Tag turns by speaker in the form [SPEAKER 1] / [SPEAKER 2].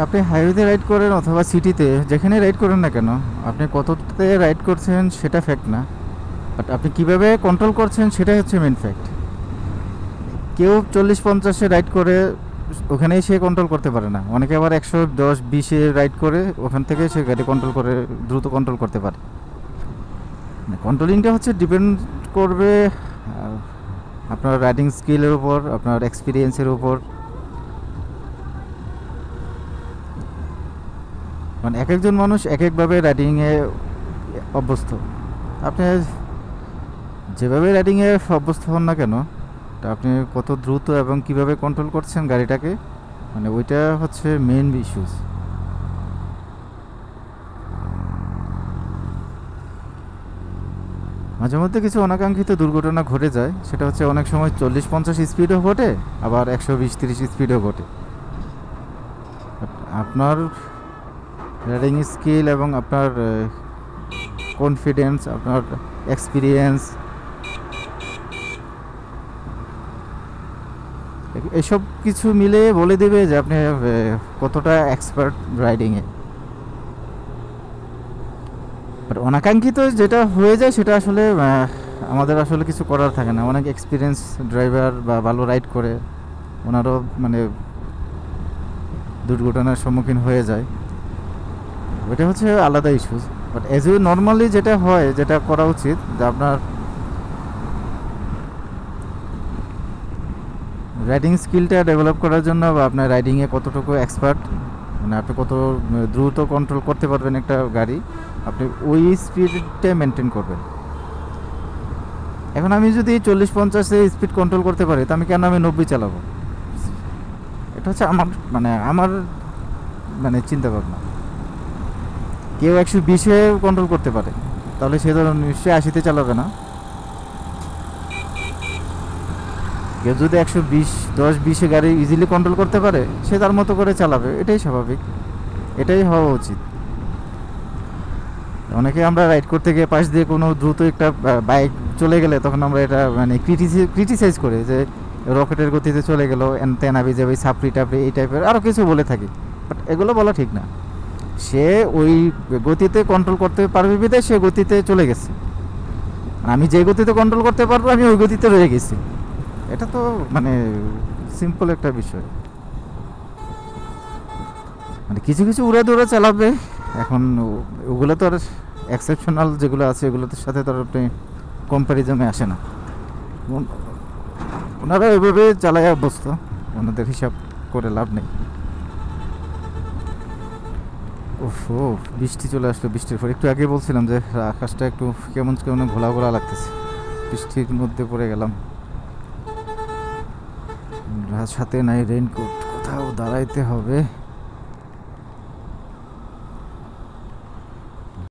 [SPEAKER 1] আপনি হাইওয়েতে রাইড করেন অথবা সিটিতে, যেখানে রাইড করেন না কেন, আপনি কততে রাইড করছেন সেটা ফ্যাক্ট না, বাট আপনি কীভাবে কন্ট্রোল করছেন সেটাই হচ্ছে মেন ফ্যাক্ট। কেউ 40-50-এ রাইড করে ওখানেই সে কন্ট্রোল করতে পারে না, অনেকে আবার 110-20-এ রাইড করে ওখান থেকে সে গাড়ি কন্ট্রোল করে, দ্রুত কন্ট্রোল করতে পারে। কন্ট্রোলিংটা হচ্ছে ডিপেন্ড করবে আপনার রাইডিং স্কিলের উপর, আপনার এক্সপিরিয়েন্সের উপর। মানে এক একজন মানুষ এক একভাবে রাইডিংয়ে অভ্যস্ত। আপনি যেভাবে রাইডিংয়ে অভ্যস্ত হন না কেন, তা আপনি কত দ্রুত এবং কিভাবে কন্ট্রোল করছেন গাড়িটাকে, মানে ওইটা হচ্ছে মেন ইস্যুস। মাঝে মধ্যে কিছু অনাকাঙ্ক্ষিত দুর্ঘটনা ঘটে যায়, সেটা হচ্ছে অনেক সময় 40-50 স্পিডও ঘটে, আবার 120-30 স্পিডও ঘটে। আপনার রাইডিং স্কিল এবং আপনার কনফিডেন্স, আপনার এক্সপিরিয়েন্স, এসব কিছু মিলে বলে দেবে যে আপনি কতটা এক্সপার্ট রাইডিংয়ে। বাট অনাকাঙ্ক্ষিত যেটা হয়ে যায় সেটা আসলে আমাদের আসলে কিছু করার থাকে না। অনেক এক্সপিরিয়েন্স ড্রাইভার বা ভালো রাইড করে ওনারও মানে দুর্ঘটনার সম্মুখীন হয়ে যায়, ওইটা হচ্ছে আলাদা issues. But as you normally যেটা হয়, যেটা করা উচিত, যে আপনার রাইডিং স্কিলটা ডেভেলপ করার জন্য বা আপনার রাইডিংয়ে কতটুকু এক্সপার্ট, মানে আপনি কত দ্রুত কন্ট্রোল করতে পারবেন একটা গাড়ি, আপনি ওই স্পিডটা মেনটেন করবেন। এখন আমি যদি 40-50-এ স্পিড কন্ট্রোল করতে পারি, তো আমি কেন 90 চালাবো? এটা হচ্ছে আমার মানে চিন্তা ভাবনা। কেউ 120-এ কন্ট্রোল করতে পারে, তাহলে সে ধরুন নিশ্চয়ই 80-তে চালাবে না। কেউ যদি 110-20-এ গাড়ি ইজিলি কন্ট্রোল করতে পারে, সে তার মতো করে চালাবে, এটাই স্বাভাবিক, এটাই হওয়া উচিত। অনেকে আমরা রাইড করতে গিয়ে পাশ দিয়ে কোনো দ্রুত একটা বাইক চলে গেলে তখন আমরা এটা মানে ক্রিটিসাইজ করি যে রকেটের গতিতে চলে গেল, তেন আবি যাবে, সাপড়ি টাপড়ি, এই টাইপের আরও কিছু বলে থাকি। বাট এগুলো বলা ঠিক না। সে ওই গতিতে কন্ট্রোল করতে পারবে বিধায় সে গতিতে চলে গেছে, আর আমি যে গতিতে কন্ট্রোল করতে পারবো আমি ওই গতিতে রয়ে গেছি। এটা তো মানে সিম্পল একটা বিষয়। মানে কিছু কিছু উড়ে দৌড়ে চালাবে, এখন ওগুলো তো আর এক্সেপশনাল যেগুলো আছে এগুলোর সাথে তো আর আপনি কম্প্যারিজনে আসে না। ওনারা ওইভাবে চালায় অভ্যস্ত, ওনাদের হিসাব করে লাভ নেই। ও বৃষ্টি চলে আসলো। বৃষ্টির পর একটু আগে বলছিলাম যে আকাশটা একটু কেমন কেমন ঘোলা ঘোলা লাগতেছে, বৃষ্টির মধ্যে পড়ে গেলাম। সাথে নাই রেইনকোট, কোথাও দাঁড়াইতে হবে।